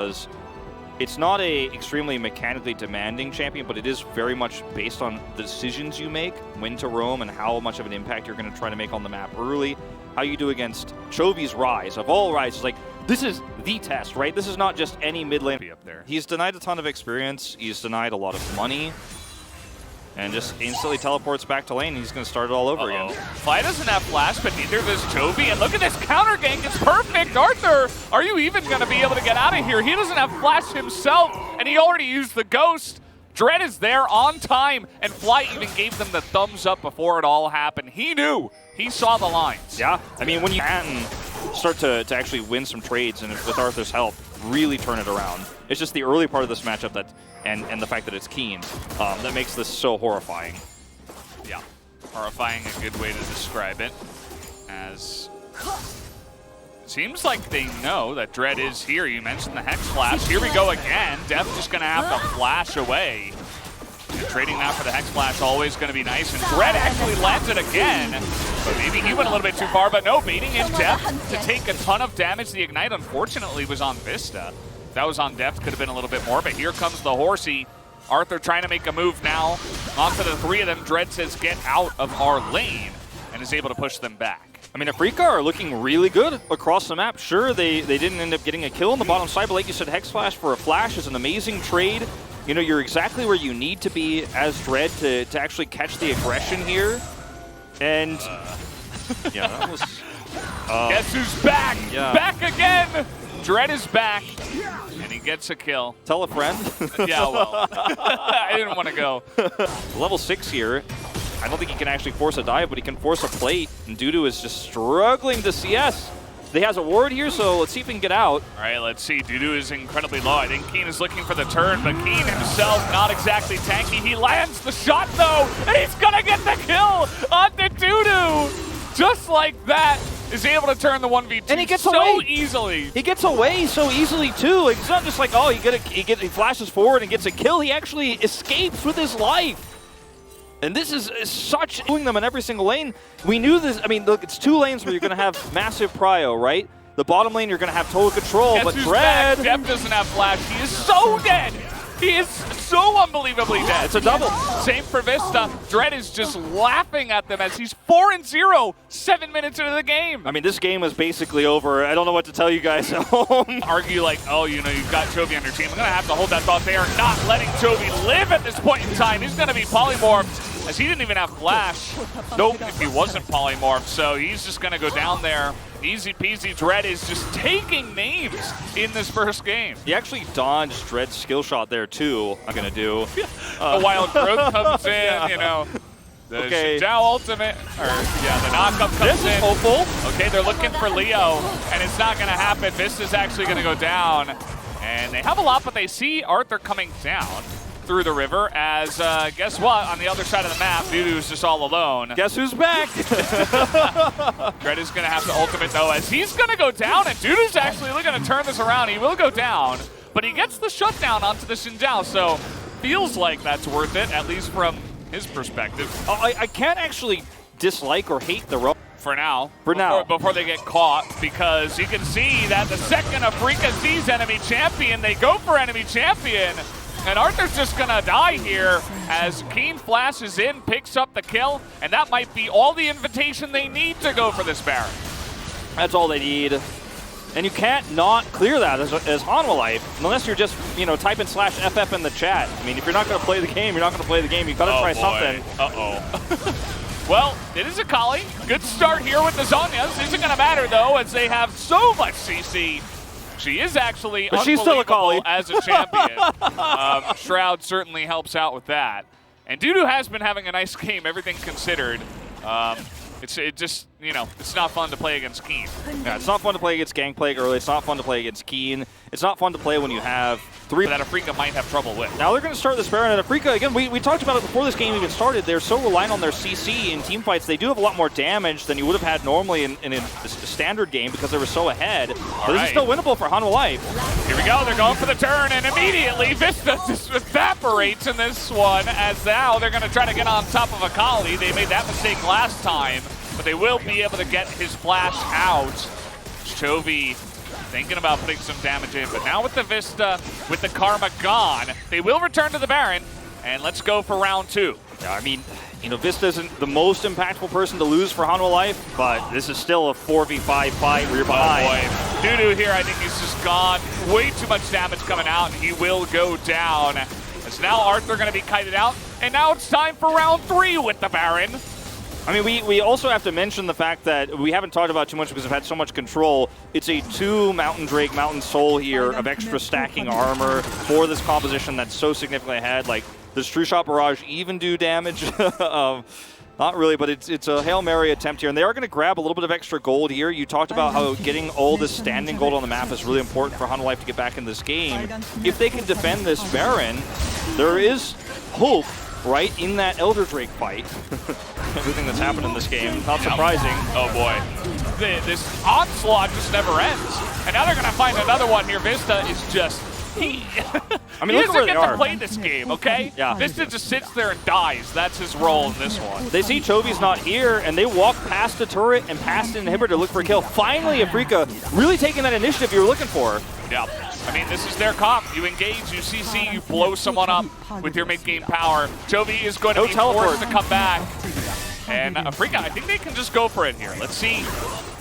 because it's not a extremely mechanically demanding champion, but it is very much based on the decisions you make, when to roam, and how much of an impact you're going to try to make on the map early. How you do against Chovy's Rise. Of all Rises, like, this is the test, right? This is not just any mid lane. Up there. He's denied a ton of experience. He's denied a lot of money. And just instantly teleports back to lane. He's going to start it all over again. Fly doesn't have flash, but neither does Chovy. And look at this counter gank. It's perfect. Arthur, are you even going to be able to get out of here? He doesn't have flash himself, and he already used the ghost. Dread is there on time, and Fly even gave them the thumbs up before it all happened. He knew. He saw the lines. Yeah, I mean, when you can start to actually win some trades, and with Arthur's help, really turn it around. It's just the early part of this matchup that, and the fact that it's Keen, that makes this so horrifying. Yeah, horrifying, a good way to describe it. As seems like they know that Dread is here. You mentioned the Hex Flash. Here we go again. Def just going to have to flash away. And trading that for the Hex Flash always going to be nice. And Dread actually lands it again. But maybe he went a little bit too far. But no, baiting in Def to take a ton of damage. The Ignite, unfortunately, was on Vista. If that was on Def, could have been a little bit more. But here comes the Horsey. Arthur trying to make a move now. Onto the three of them. Dread says, get out of our lane. And is able to push them back. I mean, AFREECA are looking really good across the map. Sure, they didn't end up getting a kill on the bottom side, but like you said, Hex Flash for a flash is an amazing trade. You know, you're exactly where you need to be as Dread to actually catch the aggression here. And yeah, that was... Guess who's back? Yeah. Back again! Dread is back, and he gets a kill. Tell a friend. Yeah, well, I didn't want to go. Level 6 here. I don't think he can actually force a dive, but he can force a plate. And Dudu is just struggling to CS. He has a ward here, so let's see if he can get out. All right, let's see. Dudu is incredibly low. I think Keen is looking for the turn, but Keen himself not exactly tanky. He lands the shot, though, and he's going to get the kill on the Dudu. Just like that, is able to turn the 1v2 and he gets so away. easily. He gets away so easily, too. Like, it's not just like, oh, he flashes forward and gets a kill. He actually escapes with his life. And this is such doing them in every single lane. We knew this. I mean, look, it's 2 lanes where you're going to have massive prio, right? The bottom lane, you're going to have total control, Guess but who's Dread... back? Def doesn't have flash. He is so dead. He is so unbelievably dead. It's a double. Same for Vista. Dread is just laughing at them as he's 4-0, 7 minutes into the game. I mean, this game is basically over. I don't know what to tell you guys at home. Argue like, oh, you know, you've got Chovy on your team. I'm going to have to hold that thought. They are not letting Chovy live at this point in time. He's going to be polymorphed, as he didn't even have flash. Nope, if he wasn't polymorphed. So he's just going to go down there. Easy peasy. Dread is just taking names in this first game. He actually dodged Dread's skill shot there, too, I'm going to do. The wild growth comes in, yeah. You know. The Xinjiao ultimate, or yeah, the knockup comes in. This is hopeful. Okay, they're looking for Leo, and it's not going to happen. Vista's actually going to go down. And they have a lot, but they see Arthur coming down through the river as, guess what, on the other side of the map, Dudu's just all alone. Guess who's back? Dread is going to have to ultimate, though, as he's going to go down, and Dudu's actually looking to turn this around. He will go down, but he gets the shutdown onto the Xinjiao, so feels like that's worth it, at least from his perspective. Oh, I can't actually dislike or hate the rope. For now. now. Before they get caught, because you can see that the second AFREECA sees enemy champion, they go for enemy champion. And Arthur's just gonna die here as Keen flashes in, picks up the kill, and that might be all the invitation they need to go for this Baron. That's all they need. And you can't not clear that as HANWA life, unless you're just, you know, typing /FF in the chat. I mean, if you're not gonna play the game, you're not gonna play the game. You've gotta try something. Uh-oh. Well, it is a Kali. Good start here with the Zhonya's. Isn't gonna matter though, as they have so much CC. She is actually but she's still a Kali as a champion. Shroud certainly helps out with that. And Dudu has been having a nice game, everything considered. It just, you know, it's not fun to play against Keen. Yeah, it's not fun to play against Gangplank early. It's not fun to play against Keen. It's not fun to play when you have 3 that AFREECA might have trouble with. Now they're going to start this Baron, and AFREECA, again, we talked about it before this game even started. They're so reliant on their CC in team fights. They do have a lot more damage than you would have had normally in a standard game because they were so ahead. But this is still winnable for HANWA Life. Here we go. They're going for the turn, and immediately Vista just evaporates in this one, as now they're going to try to get on top of Akali. They made that mistake last time, but they will be able to get his flash out. Chovy thinking about putting some damage in, but now with the Vista, with the Karma gone, they will return to the Baron, and let's go for round 2. Yeah, I mean, you know, Vista isn't the most impactful person to lose for HANWA Life, but this is still a 4v5 fight where you're behind. Oh boy, Dudu here, I think he's just gone. Way too much damage coming out, and he will go down. As now Arthur going to be kited out, and now it's time for round 3 with the Baron. I mean, we also have to mention the fact that we haven't talked about too much because we've had so much control. It's a 2 Mountain Drake, Mountain Soul here of extra stacking armor for this composition that's so significantly ahead. Like, does True Shot Barrage even do damage? Not really, but it's a Hail Mary attempt here. And they are going to grab a little bit of extra gold here. You talked about how getting all this standing gold on the map is really important for HANWA Life to get back in this game. If they can defend this Baron, there is hope, right, in that Elder Drake fight. Everything that's happened in this game, not surprising. Oh boy, this onslaught just never ends. And now they're going to find another one here. Vista is just, I mean, he look at where doesn't they get are. to play this game, okay? Yeah. Vista just sits there and dies. That's his role in this one. They see Chovy's not here, and they walk past the turret and past an inhibitor to look for a kill. Finally, AFREECA really taking that initiative you were looking for. Yeah, I mean, this is their comp. You engage, you CC, you blow someone up with your mid-game power. Chovy is going to be forced to come back. And AFREECA, I think they can just go for it here. Let's see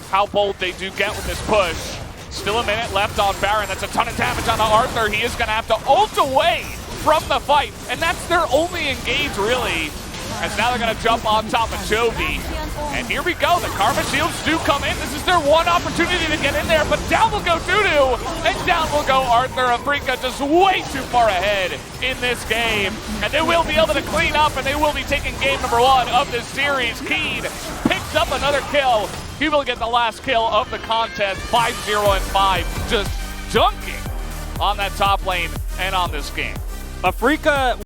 how bold they do get with this push. Still a minute left on Baron. That's a ton of damage on Arthur. He is going to have to ult away from the fight. And that's their only engage, really. As now they're going to jump on top of Chovy. And here we go. The Karma Shields do come in. This is their one opportunity to get in there. But down will go Dudu. And down will go Arthur. AFREECA just way too far ahead in this game. And they will be able to clean up. And they will be taking game number 1 of this series. Keed picks up another kill. He will get the last kill of the contest. 5-0 and 5. Just dunking on that top lane and on this game. AFREECA